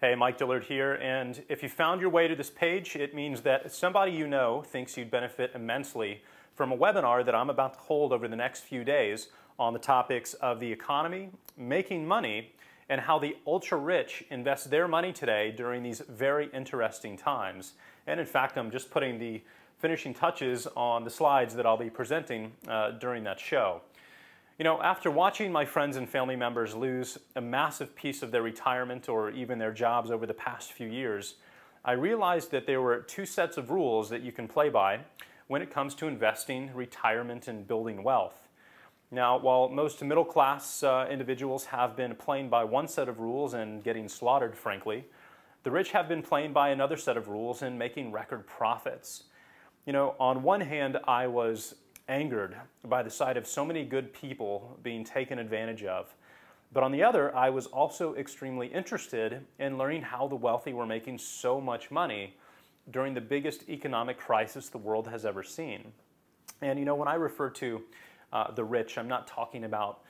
Hey, Mike Dillard here, and if you found your way to this page, it means that somebody you know thinks you'd benefit immensely from a webinar that I'm about to hold over the next few days on the topics of the economy, making money, and how the ultra-rich invest their money today during these very interesting times. And in fact, I'm just putting the finishing touches on the slides that I'll be presenting during that show. You know, after watching my friends and family members lose a massive piece of their retirement or even their jobs over the past few years, I realized that there were two sets of rules that you can play by when it comes to investing, retirement, and building wealth. Now, while most middle-class individuals have been playing by one set of rules and getting slaughtered, frankly, the rich have been playing by another set of rules and making record profits. You know, on one hand, I was angered by the sight of so many good people being taken advantage of. But on the other, I was also extremely interested in learning how the wealthy were making so much money during the biggest economic crisis the world has ever seen. And you know, when I refer to the rich, I'm not talking about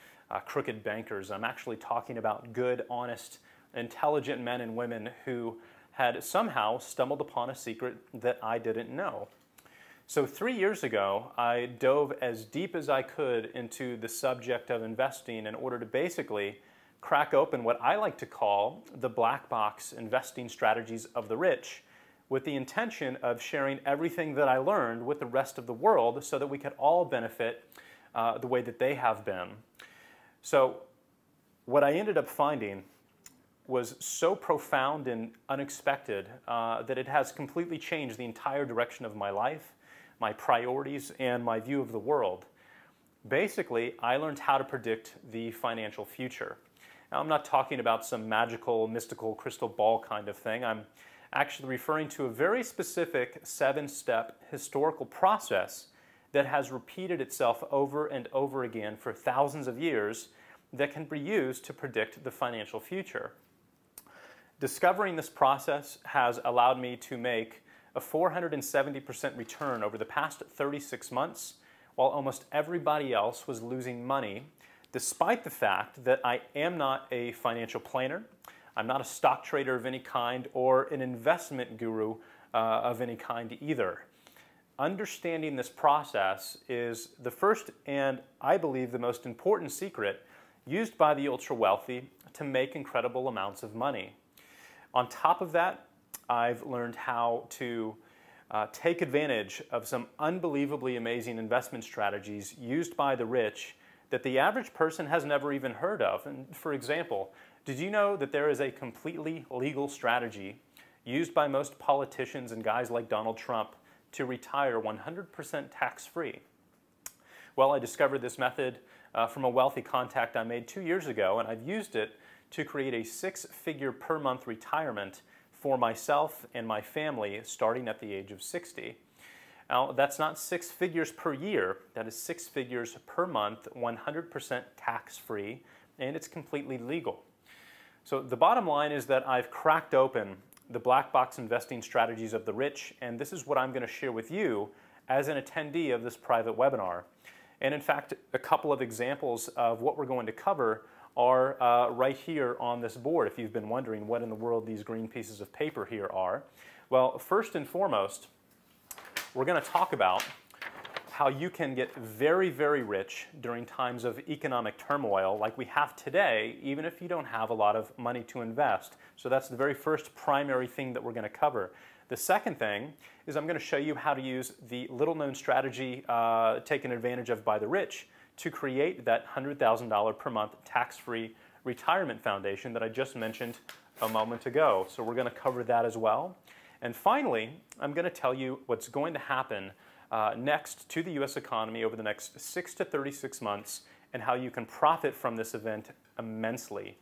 crooked bankers. I'm actually talking about good, honest, intelligent men and women who had somehow stumbled upon a secret that I didn't know. So 3 years ago, I dove as deep as I could into the subject of investing in order to basically crack open what I like to call the black box investing strategies of the rich, with the intention of sharing everything that I learned with the rest of the world so that we could all benefit the way that they have been. So what I ended up finding was so profound and unexpected that it has completely changed the entire direction of my life, my priorities, and my view of the world. Basically, I learned how to predict the financial future. Now, I'm not talking about some magical, mystical crystal ball kind of thing. I'm actually referring to a very specific 7-step historical process that has repeated itself over and over again for thousands of years that can be used to predict the financial future. Discovering this process has allowed me to make a 470% return over the past 36 months, while almost everybody else was losing money, despite the fact that I am not a financial planner, I'm not a stock trader of any kind, or an investment guru of any kind either. Understanding this process is the first and, I believe, the most important secret used by the ultra-wealthy to make incredible amounts of money. On top of that, I've learned how to take advantage of some unbelievably amazing investment strategies used by the rich that the average person has never even heard of. And for example, did you know that there is a completely legal strategy used by most politicians and guys like Donald Trump to retire 100% tax-free? Well, I discovered this method from a wealthy contact I made 2 years ago, and I've used it to create a 6-figure per month retirement for myself and my family starting at the age of 60. Now, that's not 6 figures per year, that is 6 figures per month, 100% tax-free, and it's completely legal. So the bottom line is that I've cracked open the black box investing strategies of the rich, and this is what I'm going to share with you as an attendee of this private webinar. And in fact, a couple of examples of what we're going to cover are right here on this board, if you've been wondering what in the world these green pieces of paper here are. Well, first and foremost, we're going to talk about how you can get very, very rich during times of economic turmoil like we have today, even if you don't have a lot of money to invest. So that's the very first primary thing that we're going to cover. The second thing is I'm going to show you how to use the little-known strategy taken advantage of by the rich to create that $100,000 per month tax-free retirement foundation that I just mentioned a moment ago. So we're going to cover that as well. And finally, I'm going to tell you what's going to happen next to the U.S. economy over the next 6 to 36 months and how you can profit from this event immensely.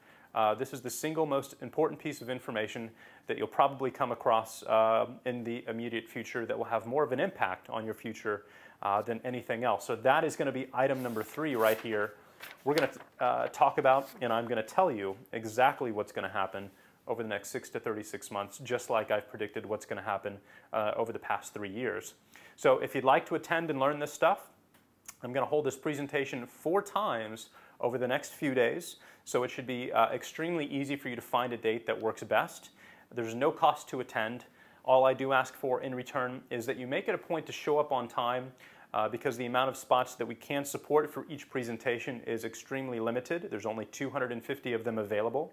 This is the single most important piece of information that you'll probably come across in the immediate future that will have more of an impact on your future than anything else. So that is going to be item number 3 right here. We're going to talk about, and I'm going to tell you exactly what's going to happen over the next 6 to 36 months, just like I've predicted what's going to happen over the past 3 years. So if you'd like to attend and learn this stuff, I'm going to hold this presentation 4 times over the next few days. So it should be extremely easy for you to find a date that works best. There's no cost to attend. All I do ask for in return is that you make it a point to show up on time because the amount of spots that we can support for each presentation is extremely limited. There's only 250 of them available.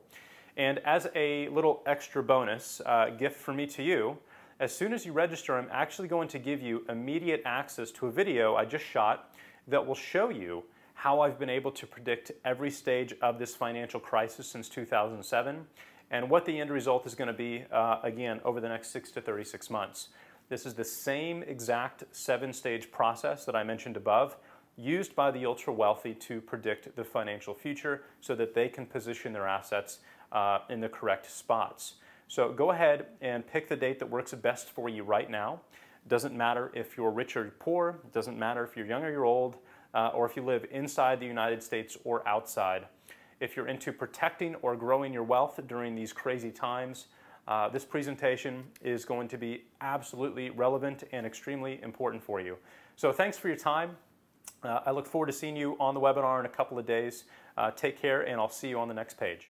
And as a little extra bonus gift from me to you, as soon as you register, I'm actually going to give you immediate access to a video I just shot that will show you how I've been able to predict every stage of this financial crisis since 2007 and what the end result is going to be, again, over the next 6 to 36 months. This is the same exact 7-stage process that I mentioned above, used by the ultra-wealthy to predict the financial future so that they can position their assets in the correct spots. So go ahead and pick the date that works best for you right now. Doesn't matter if you're rich or poor, doesn't matter if you're young or you're old, or if you live inside the United States or outside. If you're into protecting or growing your wealth during these crazy times, this presentation is going to be absolutely relevant and extremely important for you. So thanks for your time. I look forward to seeing you on the webinar in a couple of days. Take care, and I'll see you on the next page.